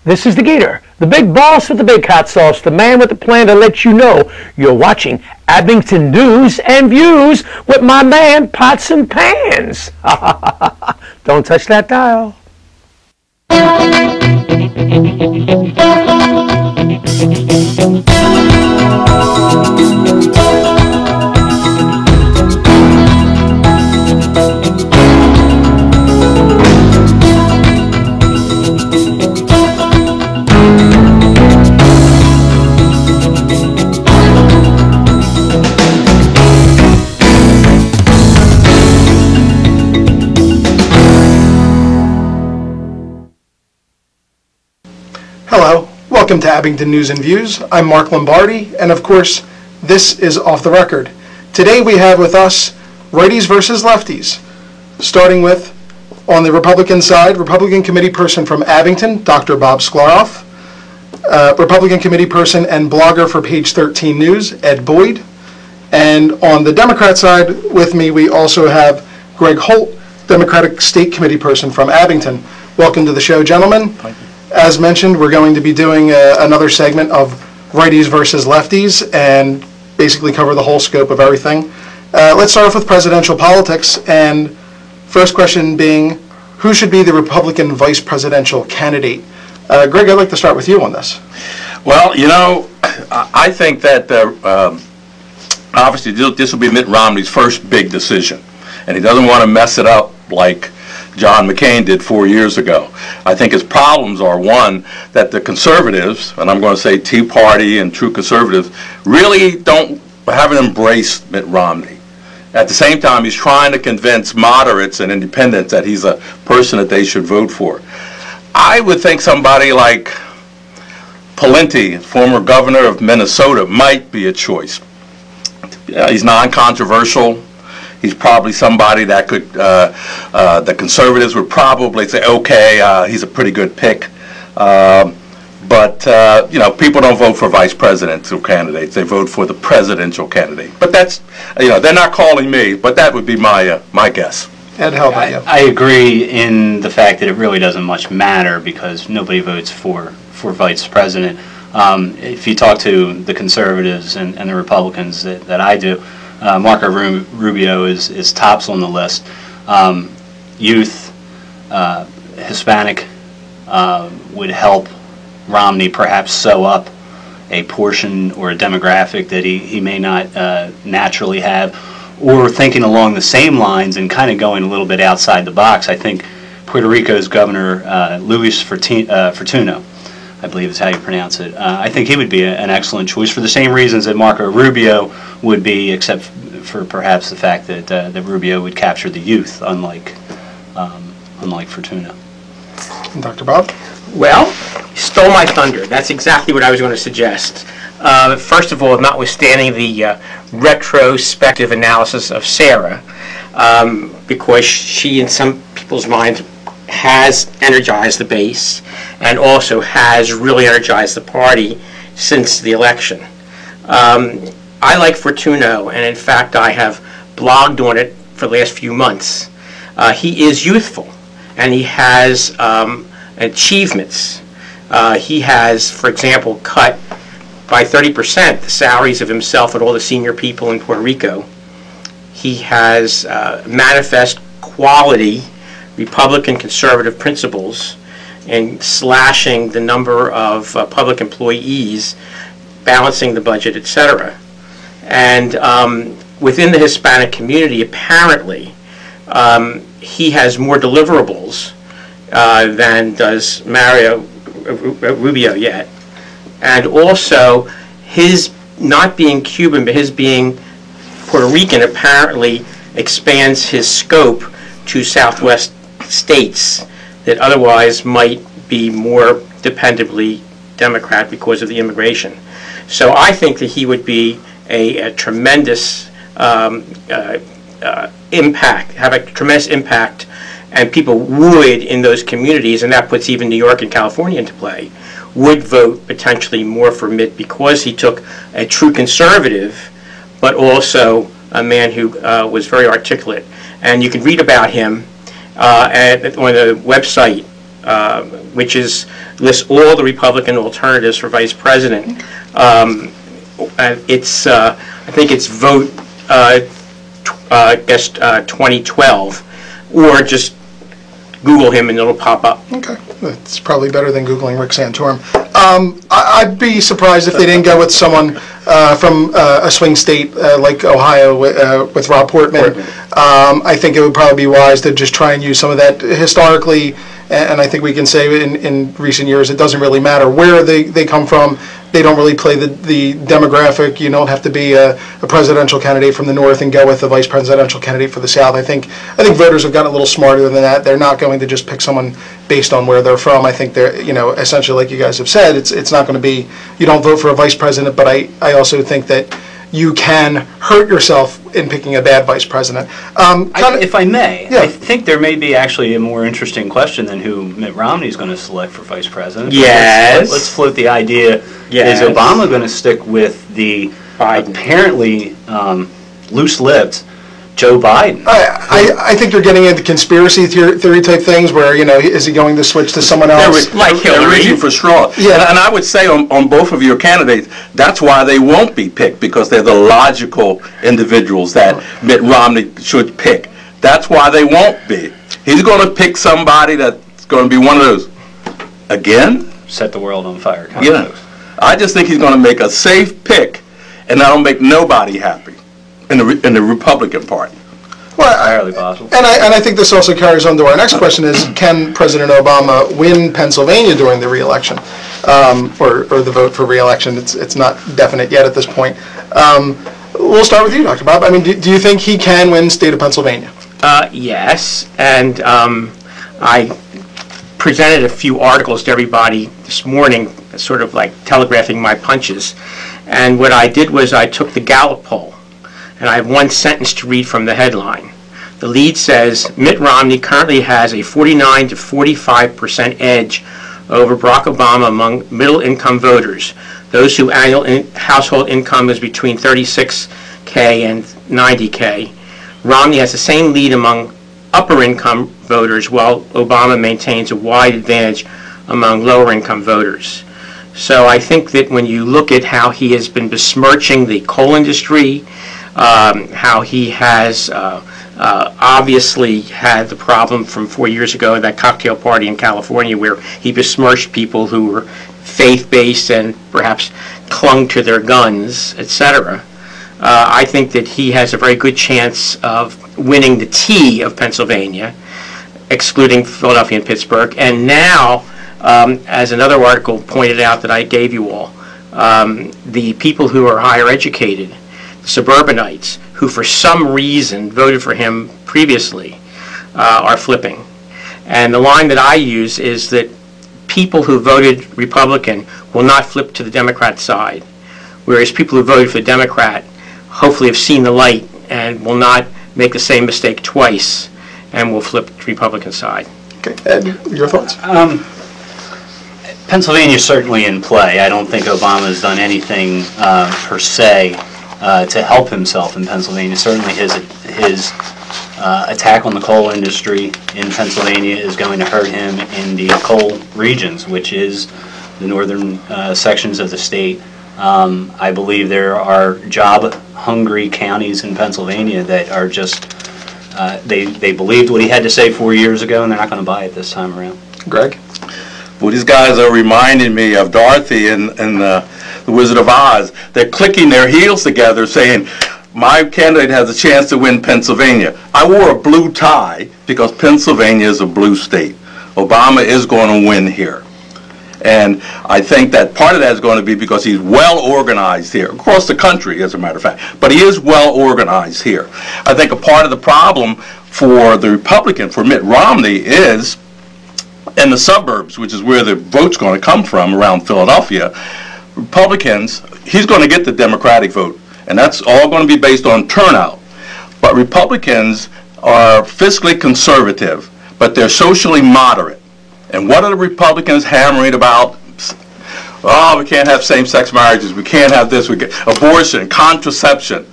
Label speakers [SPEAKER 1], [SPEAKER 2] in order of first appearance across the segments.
[SPEAKER 1] This is the Gator, the big boss with the big hot sauce, the man with the plan to let you know you're watching Abington News and Views with my man Pots and Pans. Don't touch that dial.
[SPEAKER 2] Hello, welcome to Abington News and Views. I'm Mark Lombardi, and of course, this is Off the Record. Today we have with us righties versus lefties, starting with, on the Republican side, Republican Committee Person from Abington, Dr. Bob Sklarov, Republican Committee Person and blogger for Page 13 News, Ed Boyd, and on the Democrat side with me we also have Greg Holt, Democratic State Committee Person from Abington. Welcome to the show, gentlemen.
[SPEAKER 3] Thank you.
[SPEAKER 2] As mentioned, we're going to be doing another segment of righties versus lefties and basically cover the whole scope of everything. Let's start off with presidential politics, and first question being, who should be the Republican vice presidential candidate? Greg, I'd like to start with you on this.
[SPEAKER 3] Well, you know, I think that obviously this will be Mitt Romney's first big decision, and he doesn't want to mess it up like John McCain did 4 years ago. I think his problems are, one, that the conservatives, and I'm going to say Tea Party and true conservatives, really haven't embraced Mitt Romney. At the same time, he's trying to convince moderates and independents that he's a person that they should vote for. I would think somebody like Pawlenty, former governor of Minnesota, might be a choice. He's non-controversial. He's probably somebody that could, the conservatives would probably say, okay, he's a pretty good pick. But you know, people don't vote for vice presidential candidates. They vote for the presidential candidate. But that's, you know, they're not calling me, but that would be my guess.
[SPEAKER 2] Ed, how about you?
[SPEAKER 4] I agree in the fact that it really doesn't much matter because nobody votes for vice president. If you talk to the conservatives and the Republicans that I do, Marco Rubio is tops on the list. Youth, Hispanic would help Romney perhaps sew up a portion or a demographic that he may not naturally have. Or thinking along the same lines and kind of going a little bit outside the box, I think Puerto Rico's Governor Luis Fortuno, I believe is how you pronounce it. I think he would be an excellent choice for the same reasons that Marco Rubio would be, except for perhaps the fact that that Rubio would capture the youth, unlike Fortuno.
[SPEAKER 2] And Dr. Bob?
[SPEAKER 5] Well, you stole my thunder. That's exactly what I was going to suggest. First of all, notwithstanding the retrospective analysis of Sarah, because she, in some people's minds, has energized the base and also has really energized the party since the election. I like Fortuno, and in fact I have blogged on it for the last few months. He is youthful, and he has achievements. He has, for example, cut by 30% the salaries of himself and all the senior people in Puerto Rico. He has manifest quality Republican conservative principles in slashing the number of public employees, balancing the budget, etc. And within the Hispanic community, apparently, he has more deliverables than does Mario Rubio yet. And also, his not being Cuban, but his being Puerto Rican apparently expands his scope to Southwest states that otherwise might be more dependably Democrat because of the immigration. So I think that he would be a tremendous impact, have a tremendous impact, and people would, in those communities, and that puts even New York and California into play, would vote potentially more for Mitt because he took a true conservative, but also a man who was very articulate. And you can read about him on the website which lists all the Republican alternatives for vice president. I think it's vote, 2012, or just Google him and it'll pop up.
[SPEAKER 2] Okay, that's probably better than Googling Rick Santorum. I'd be surprised if they didn't go with someone from a swing state like Ohio with Rob Portman. I think it would probably be wise to just try and use some of that historically, and I think we can say in recent years it doesn't really matter where they come from. They don't really play the demographic. You don't have to be a presidential candidate from the north and go with a vice presidential candidate for the south. I think voters have gotten a little smarter than that. They're not going to just pick someone based on where they're from. I think they're, essentially, like you guys have said, it's not going to be, you don't vote for a vice president, but I also think that you can hurt yourself in picking a bad vice president.
[SPEAKER 4] If I may,
[SPEAKER 2] yeah.
[SPEAKER 4] I think there may be actually a more interesting question than who Mitt Romney is going to select for vice president.
[SPEAKER 5] Yes.
[SPEAKER 4] Let's float the idea,
[SPEAKER 5] yes.
[SPEAKER 4] Is Obama going to stick with the apparently loose-lipped Joe Biden?
[SPEAKER 2] I think you're getting into conspiracy theory type things where, is he going to switch to someone else?
[SPEAKER 3] They're reaching for straws.
[SPEAKER 2] Yeah.
[SPEAKER 3] And I would say on both of your candidates, that's why they won't be picked, because they're the logical individuals that Mitt Romney should pick. That's why they won't be. He's going to pick somebody that's going to be one of those, again?
[SPEAKER 4] Set the world on fire.
[SPEAKER 3] I just think he's going to make a safe pick, and that'll make nobody happy in the Republican Party.
[SPEAKER 2] Well,
[SPEAKER 4] entirely possible.
[SPEAKER 2] And I think this also carries on to our next question: is can President Obama win Pennsylvania during the re-election, or the vote for re-election? It's not definite yet at this point. We'll start with you, Dr. Bob. I mean, do you think he can win state of Pennsylvania?
[SPEAKER 5] Yes, and I presented a few articles to everybody this morning, sort of like telegraphing my punches. And what I did was I took the Gallup poll, and I have one sentence to read from the headline. The lead says, Mitt Romney currently has a 49 to 45% edge over Barack Obama among middle-income voters, those whose annual household income is between $36K and $90K. Romney has the same lead among upper-income voters, while Obama maintains a wide advantage among lower-income voters. So I think that when you look at how he has been besmirching the coal industry, how he has obviously had the problem from 4 years ago at that cocktail party in California where he besmirched people who were faith-based and perhaps clung to their guns, etc. I think that he has a very good chance of winning the T of Pennsylvania, excluding Philadelphia and Pittsburgh. And now, as another article pointed out that I gave you all, the people who are higher educated, suburbanites, who for some reason voted for him previously, are flipping. And the line that I use is that people who voted Republican will not flip to the Democrat side, whereas people who voted for the Democrat hopefully have seen the light and will not make the same mistake twice and will flip to the Republican side.
[SPEAKER 2] Okay, Ed, your thoughts?
[SPEAKER 4] Pennsylvania is certainly in play. I don't think Obama has done anything per se to help himself in Pennsylvania. Certainly his attack on the coal industry in Pennsylvania is going to hurt him in the coal regions, which is the northern sections of the state. I believe there are job-hungry counties in Pennsylvania that are just, they believed what he had to say 4 years ago, and they're not going to buy it this time around.
[SPEAKER 2] Greg?
[SPEAKER 3] Well, these guys are reminding me of Dorothy in The Wizard of Oz. They're clicking their heels together saying, my candidate has a chance to win Pennsylvania. I wore a blue tie because Pennsylvania is a blue state. Obama is going to win here. And I think that part of that is going to be because he's well organized here, across the country, as a matter of fact. But he is well organized here. I think a part of the problem for the Republican, for Mitt Romney, is in the suburbs, which is where the vote's going to come from around Philadelphia. Republicans, he's going to get the Democratic vote, and that's all going to be based on turnout. But Republicans are fiscally conservative, but they're socially moderate. And what are the Republicans hammering about? Oh, we can't have same-sex marriages. We can't have this. We abortion, contraception.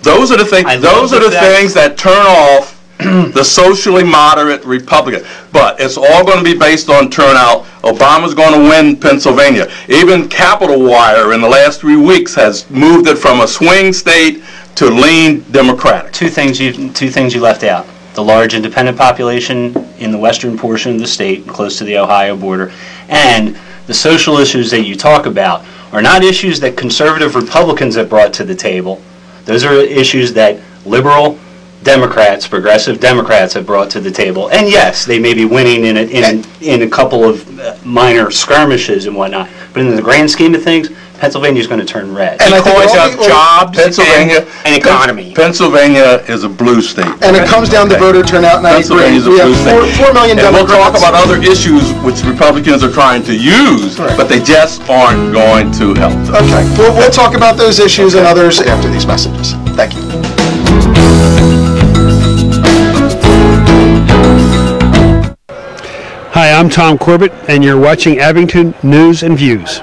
[SPEAKER 3] Those are the things. Those are the things that turn off the socially moderate Republican. But it's all going to be based on turnout. Obama's going to win Pennsylvania. Even Capitol Wire in the last 3 weeks has moved it from a swing state to lean Democratic.
[SPEAKER 4] Two things you left out. The large independent population in the western portion of the state, close to the Ohio border, and the social issues that you talk about are not issues that conservative Republicans have brought to the table. Those are issues that liberal Democrats, progressive Democrats have brought to the table. And yes, they may be winning in a couple of minor skirmishes and whatnot, but in the grand scheme of things, Pennsylvania is going to turn red.
[SPEAKER 5] And because of jobs
[SPEAKER 3] Pennsylvania,
[SPEAKER 5] and economy.
[SPEAKER 3] Pennsylvania is a blue state.
[SPEAKER 2] And it comes down to voter turnout, and I agree.
[SPEAKER 3] Pennsylvania's a
[SPEAKER 2] We
[SPEAKER 3] blue
[SPEAKER 2] have
[SPEAKER 3] state.
[SPEAKER 2] 4 million
[SPEAKER 3] and
[SPEAKER 2] Democrats.
[SPEAKER 3] we'll talk about other issues which Republicans are trying to use, but they just aren't going to help them.
[SPEAKER 2] Okay, we'll talk about those issues and others after these messages. Thank you.
[SPEAKER 6] Hi, I'm Tom Corbett, and you're watching Abington News and Views.